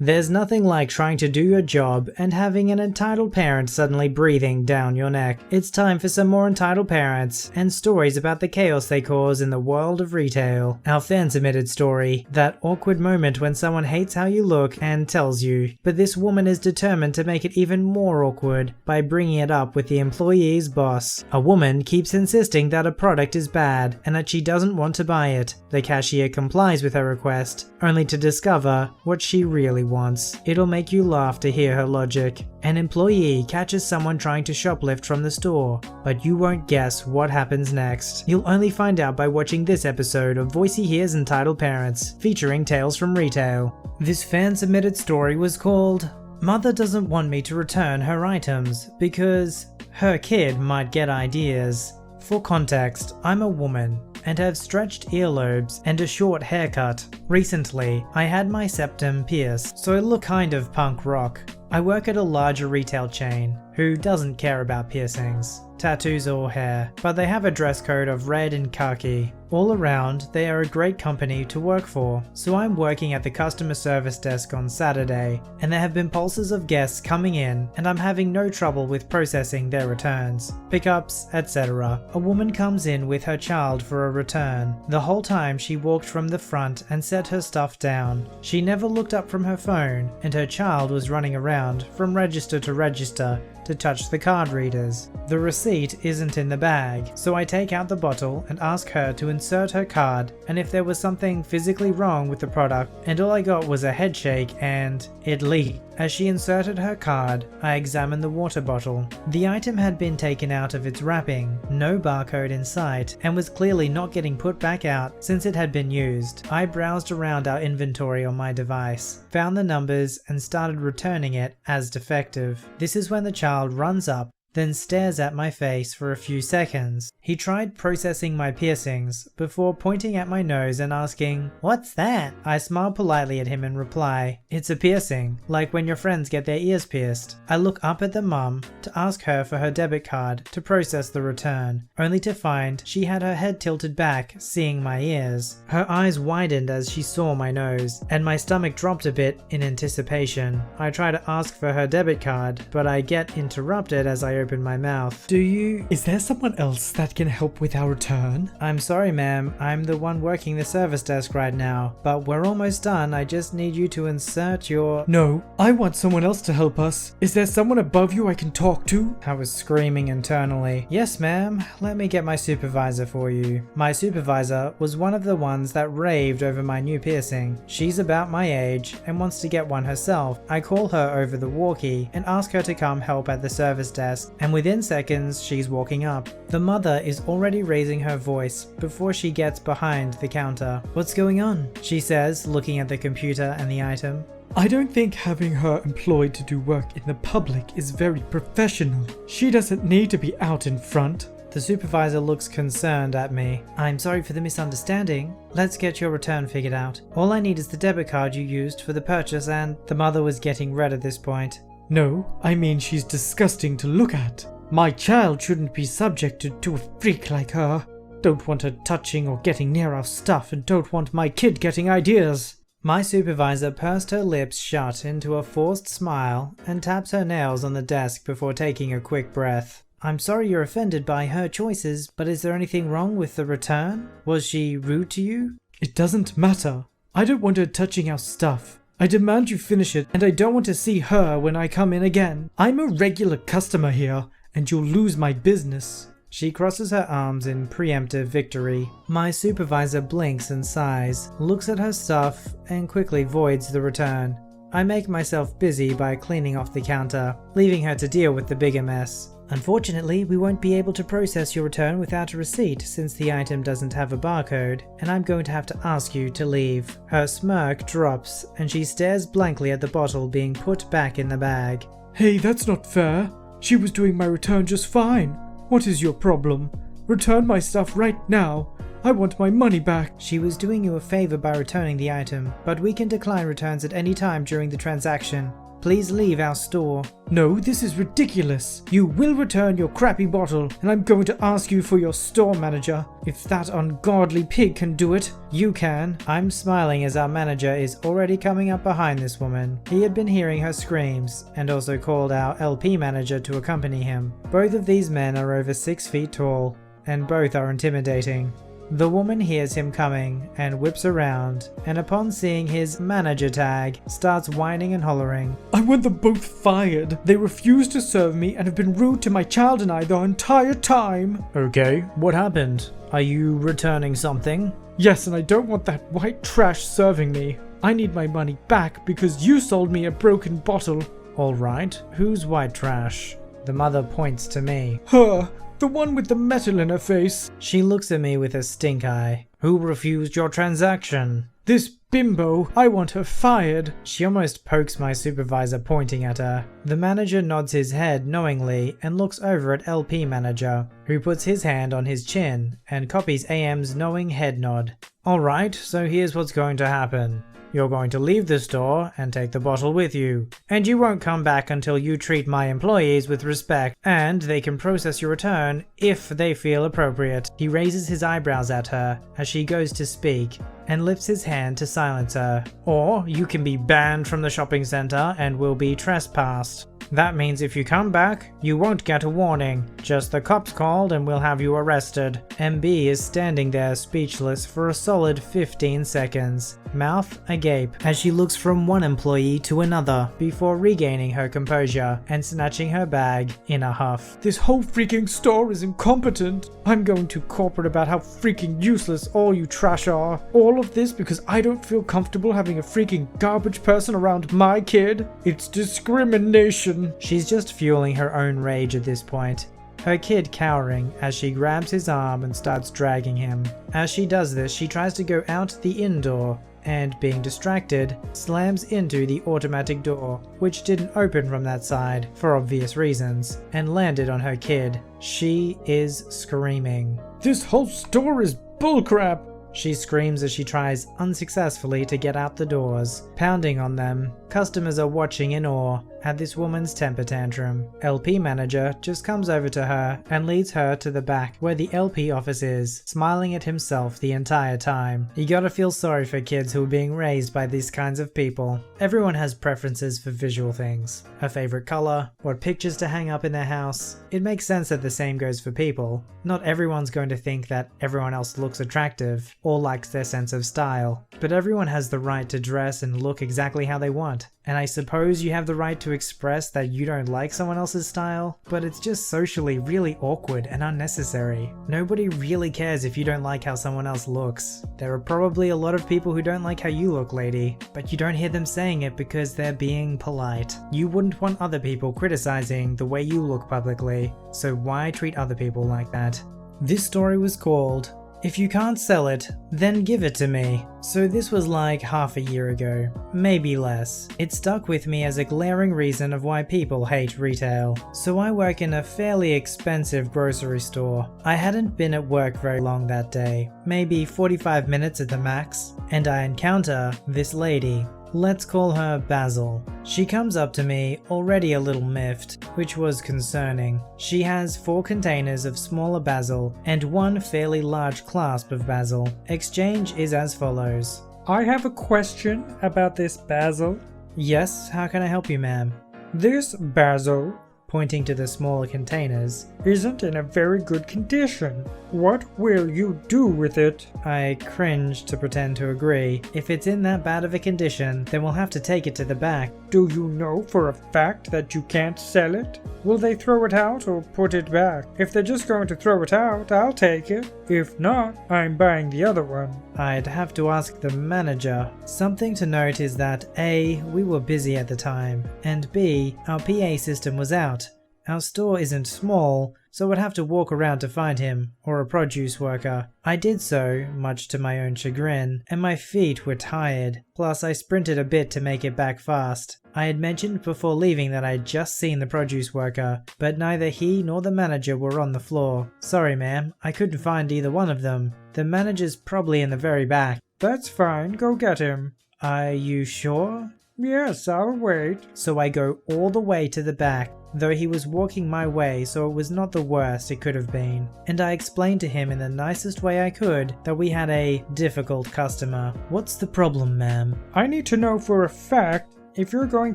There's nothing like trying to do your job and having an entitled parent suddenly breathing down your neck. It's time for some more entitled parents and stories about the chaos they cause in the world of retail. Our fan-submitted story, that awkward moment when someone hates how you look and tells you, but this woman is determined to make it even more awkward by bringing it up with the employee's boss. A woman keeps insisting that a product is bad and that she doesn't want to buy it. The cashier complies with her request, only to discover what she really wants. It'll make you laugh to hear her logic. An employee catches someone trying to shoplift from the store, but you won't guess what happens next. You'll only find out by watching this episode of VoiceyHere's Entitled Parents, featuring Tales from Retail. This fan-submitted story was called Mother Doesn't Want Me to Return Her Items because her kid might get ideas. For context, I'm a woman and have stretched earlobes and a short haircut. Recently, I had my septum pierced, so I look kind of punk rock. I work at a larger retail chain who doesn't care about piercings, tattoos or hair, but they have a dress code of red and khaki. All around, they are a great company to work for. So I'm working at the customer service desk on Saturday, and there have been pulses of guests coming in, and I'm having no trouble with processing their returns, pickups, etc. A woman comes in with her child for a return. The whole time she walked from the front and set her stuff down. She never looked up from her phone, and her child was running around from register to register to touch the card readers. The receipt isn't in the bag, so I take out the bottle and ask her to insert her card and if there was something physically wrong with the product, and all I got was a head shake and it leaked. As she inserted her card, I examined the water bottle. The item had been taken out of its wrapping, no barcode in sight, and was clearly not getting put back out since it had been used. I browsed around our inventory on my device, found the numbers, and started returning it as defective. This is when the child runs up, then stares at my face for a few seconds. He tried processing my piercings before pointing at my nose and asking, "What's that?" I smiled politely at him and reply, "It's a piercing, like when your friends get their ears pierced." I look up at the mum to ask her for her debit card to process the return, only to find she had her head tilted back, seeing my ears. Her eyes widened as she saw my nose, and my stomach dropped a bit in anticipation. I try to ask for her debit card, but I get interrupted as I open my mouth. Is there someone else that can help with our return? I'm sorry ma'am, I'm the one working the service desk right now, but we're almost done. I just need you to insert your... No, I want someone else to help us. Is there someone above you I can talk to? I was screaming internally. Yes ma'am, let me get my supervisor for you. My supervisor was one of the ones that raved over my new piercing. She's about my age and wants to get one herself. I call her over the walkie and ask her to come help at the service desk, and within seconds she's walking up. The mother is already raising her voice before she gets behind the counter. "What's going on?" she says, looking at the computer and the item. I don't think having her employed to do work in the public is very professional. She doesn't need to be out in front. The supervisor looks concerned at me. "I'm sorry for the misunderstanding. Let's get your return figured out. All I need is the debit card you used for the purchase," and the mother was getting red at this point. No, I mean she's disgusting to look at. My child shouldn't be subjected to a freak like her. Don't want her touching or getting near our stuff, and don't want my kid getting ideas. My supervisor pursed her lips shut into a forced smile and taps her nails on the desk before taking a quick breath. "I'm sorry you're offended by her choices, but is there anything wrong with the return? Was she rude to you?" It doesn't matter. I don't want her touching our stuff. I demand you finish it, and I don't want to see her when I come in again. I'm a regular customer here, and you'll lose my business. She crosses her arms in preemptive victory. My supervisor blinks and sighs, looks at her stuff, and quickly voids the return. I make myself busy by cleaning off the counter, leaving her to deal with the bigger mess. "Unfortunately, we won't be able to process your return without a receipt since the item doesn't have a barcode, and I'm going to have to ask you to leave." Her smirk drops, and she stares blankly at the bottle being put back in the bag. Hey, that's not fair. She was doing my return just fine. What is your problem? Return my stuff right now. I want my money back. She was doing you a favor by returning the item, but we can decline returns at any time during the transaction. Please leave our store. No, this is ridiculous. You will return your crappy bottle, and I'm going to ask you for your store manager. If that ungodly pig can do it, you can. I'm smiling as our manager is already coming up behind this woman. He had been hearing her screams and also called our LP manager to accompany him. Both of these men are over 6 feet tall, and both are intimidating. The woman hears him coming and whips around, and upon seeing his manager tag, starts whining and hollering. I want them both fired. They refuse to serve me and have been rude to my child and I the entire time. Okay, what happened? Are you returning something? Yes, and I don't want that white trash serving me. I need my money back because you sold me a broken bottle. Alright, who's white trash? The mother points to me. Her. The one with the metal in her face. She looks at me with a stink eye. Who refused your transaction? This bimbo. I want her fired. She almost pokes my supervisor, pointing at her. The manager nods his head knowingly and looks over at LP manager, who puts his hand on his chin and copies AM's knowing head nod. Alright, so here's what's going to happen. You're going to leave the store and take the bottle with you. And you won't come back until you treat my employees with respect, and they can process your return if they feel appropriate. He raises his eyebrows at her as she goes to speak and lifts his hand to silence her. Or you can be banned from the shopping center and will be trespassed. That means if you come back, you won't get a warning. Just the cops called and we'll have you arrested. MB is standing there speechless for a solid 15 seconds, mouth agape, as she looks from one employee to another before regaining her composure and snatching her bag in a huff. This whole freaking store is incompetent. I'm going to corporate about how freaking useless all you trash are. All of this because I don't feel comfortable having a freaking garbage person around my kid. It's discrimination. She's just fueling her own rage at this point, her kid cowering as she grabs his arm and starts dragging him. As she does this, she tries to go out the indoor and, being distracted, slams into the automatic door, which didn't open from that side for obvious reasons, and landed on her kid. She is screaming. This whole store is bullcrap. She screams as she tries unsuccessfully to get out the doors, pounding on them. Customers are watching in awe at this woman's temper tantrum. LP manager just comes over to her and leads her to the back where the LP office is, smiling at himself the entire time. You gotta feel sorry for kids who are being raised by these kinds of people. Everyone has preferences for visual things. A favorite color, what pictures to hang up in their house. It makes sense that the same goes for people. Not everyone's going to think that everyone else looks attractive or likes their sense of style, but everyone has the right to dress and look exactly how they want. And I suppose you have the right to express that you don't like someone else's style, but it's just socially really awkward and unnecessary. Nobody really cares if you don't like how someone else looks. There are probably a lot of people who don't like how you look, lady, but you don't hear them saying it because they're being polite. You wouldn't want other people criticizing the way you look publicly, so why treat other people like that? This story was called If You Can't Sell It, Then Give It to Me. So this was like half a year ago, maybe less. It stuck with me as a glaring reason of why people hate retail. So I work in a fairly expensive grocery store. I hadn't been at work very long that day, maybe 45 minutes at the max, and I encounter this lady. Let's call her Basil. She comes up to me, already a little miffed, which was concerning. She has 4 containers of smaller basil and 1 fairly large clasp of basil. Exchange is as follows. I have a question about this basil. Yes, how can I help you, ma'am? This basil, pointing to the smaller containers, isn't in a very good condition. What will you do with it? I cringe to pretend to agree. If it's in that bad of a condition, then we'll have to take it to the back. Do you know for a fact that you can't sell it? Will they throw it out or put it back? If they're just going to throw it out, I'll take it. If not, I'm buying the other one. I'd have to ask the manager. Something to note is that A, we were busy at the time, and B, our PA system was out. Our store isn't small, so I'd have to walk around to find him, or a produce worker. I did so, much to my own chagrin, and my feet were tired, plus I sprinted a bit to make it back fast. I had mentioned before leaving that I'd just seen the produce worker, but neither he nor the manager were on the floor. Sorry ma'am, I couldn't find either one of them. The manager's probably in the very back. That's fine, go get him. Are you sure? Yes, I'll wait. So I go all the way to the back, though he was walking my way, so it was not the worst it could have been. And I explained to him in the nicest way I could that we had a difficult customer. What's the problem, ma'am? I need to know for a fact if you're going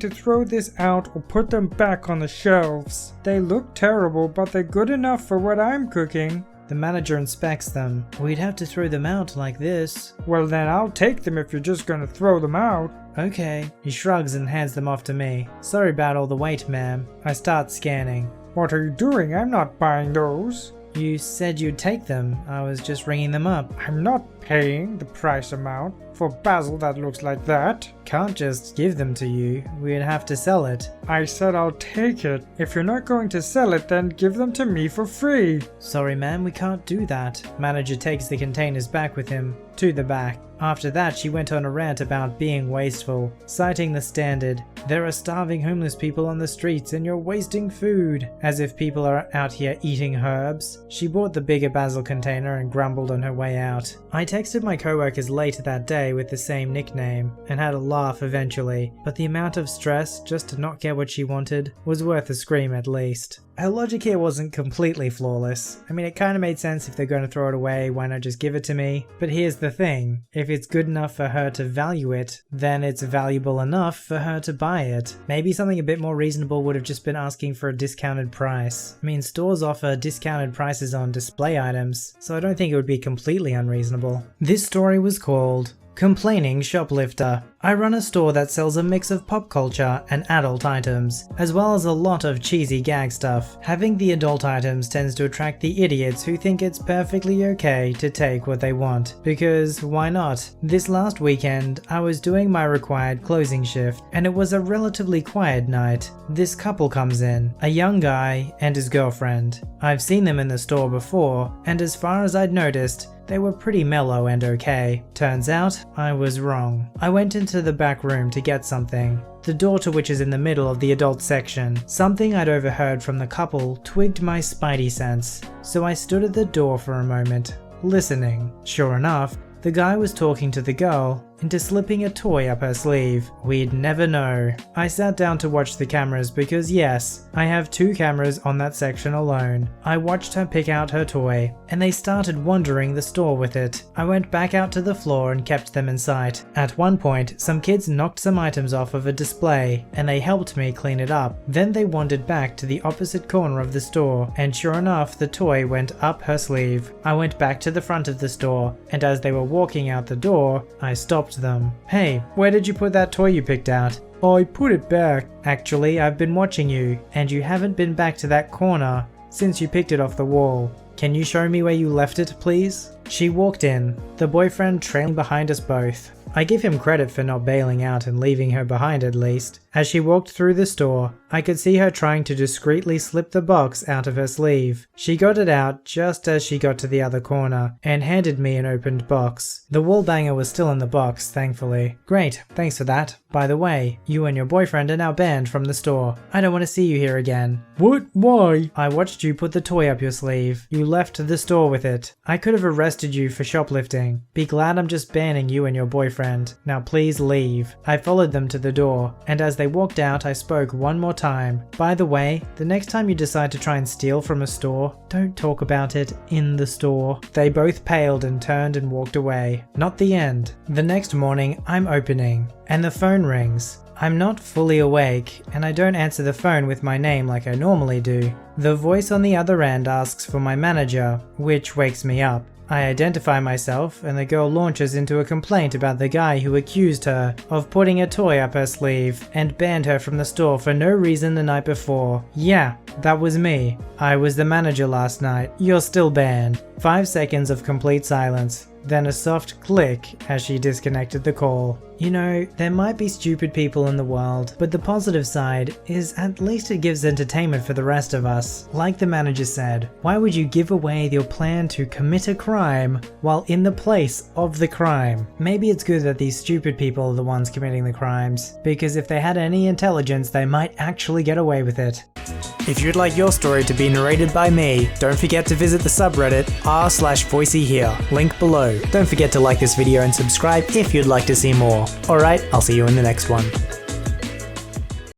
to throw this out or put them back on the shelves. They look terrible, but they're good enough for what I'm cooking. The manager inspects them. We'd have to throw them out like this. Well, then I'll take them if you're just gonna throw them out. Okay. He shrugs and hands them off to me. Sorry about all the wait, ma'am. I start scanning. What are you doing? I'm not buying those. You said you'd take them. I was just ringing them up. I'm not paying the price amount for basil that looks like that. Can't just give them to you. We'd have to sell it. I said I'll take it. If you're not going to sell it, then give them to me for free. Sorry, ma'am, we can't do that. Manager takes the containers back with him to the back. After that, she went on a rant about being wasteful, citing the standard, "There are starving homeless people on the streets and you're wasting food," as if people are out here eating herbs. She bought the bigger basil container and grumbled on her way out. I texted my coworkers later that day with the same nickname and had a laugh eventually, but the amount of stress just to not get what she wanted was worth a scream at least. Her logic here wasn't completely flawless. I mean, it kind of made sense if they're going to throw it away, why not just give it to me? But here's the thing, if it's good enough for her to value it, then it's valuable enough for her to buy it. Maybe something a bit more reasonable would have just been asking for a discounted price. I mean, stores offer discounted prices on display items, so I don't think it would be completely unreasonable. This story was called Complaining Shoplifter. I run a store that sells a mix of pop culture and adult items, as well as a lot of cheesy gag stuff. Having the adult items tends to attract the idiots who think it's perfectly okay to take what they want, because why not? This last weekend, I was doing my required closing shift, and it was a relatively quiet night. This couple comes in, a young guy and his girlfriend. I've seen them in the store before, and as far as I'd noticed, they were pretty mellow and okay. Turns out, I was wrong. I went into the back room to get something, the door to which is in the middle of the adult section. Something I'd overheard from the couple twigged my spidey sense, so I stood at the door for a moment, listening. Sure enough, the guy was talking to the girl into slipping a toy up her sleeve. We'd never know. I sat down to watch the cameras because yes, I have 2 cameras on that section alone. I watched her pick out her toy, and they started wandering the store with it. I went back out to the floor and kept them in sight. At one point, some kids knocked some items off of a display, and they helped me clean it up. Then they wandered back to the opposite corner of the store, and sure enough, the toy went up her sleeve. I went back to the front of the store, and as they were walking out the door, I stopped them. "Hey, where did you put that toy you picked out?" "I put it back." "Actually, I've been watching you, and you haven't been back to that corner since you picked it off the wall. Can you show me where you left it, please?" She walked in, the boyfriend trailing behind us both. I give him credit for not bailing out and leaving her behind at least. As she walked through the store, I could see her trying to discreetly slip the box out of her sleeve. She got it out just as she got to the other corner and handed me an opened box. The wall banger was still in the box, thankfully. "Great, thanks for that. By the way, you and your boyfriend are now banned from the store. I don't want to see you here again." "What? Why?" "I watched you put the toy up your sleeve. You left the store with it. I could have arrested you for shoplifting. Be glad I'm just banning you and your boyfriend. Now please leave." I followed them to the door, and as they walked out, I spoke one more time. "By the way, the next time you decide to try and steal from a store, don't talk about it in the store." They both paled and turned and walked away. Not the end. The next morning, I'm opening, and the phone rings. I'm not fully awake, and I don't answer the phone with my name like I normally do. The voice on the other end asks for my manager, which wakes me up. I identify myself, and the girl launches into a complaint about the guy who accused her of putting a toy up her sleeve and banned her from the store for no reason the night before. Yeah, that was me. I was the manager last night. You're still banned. 5 seconds of complete silence, then a soft click as she disconnected the call. You know, there might be stupid people in the world, but the positive side is at least it gives entertainment for the rest of us. Like the manager said, why would you give away your plan to commit a crime while in the place of the crime? Maybe it's good that these stupid people are the ones committing the crimes, because if they had any intelligence, they might actually get away with it. If you'd like your story to be narrated by me, don't forget to visit the subreddit r/VoiceyHere, link below. Don't forget to like this video and subscribe if you'd like to see more. Alright, I'll see you in the next one.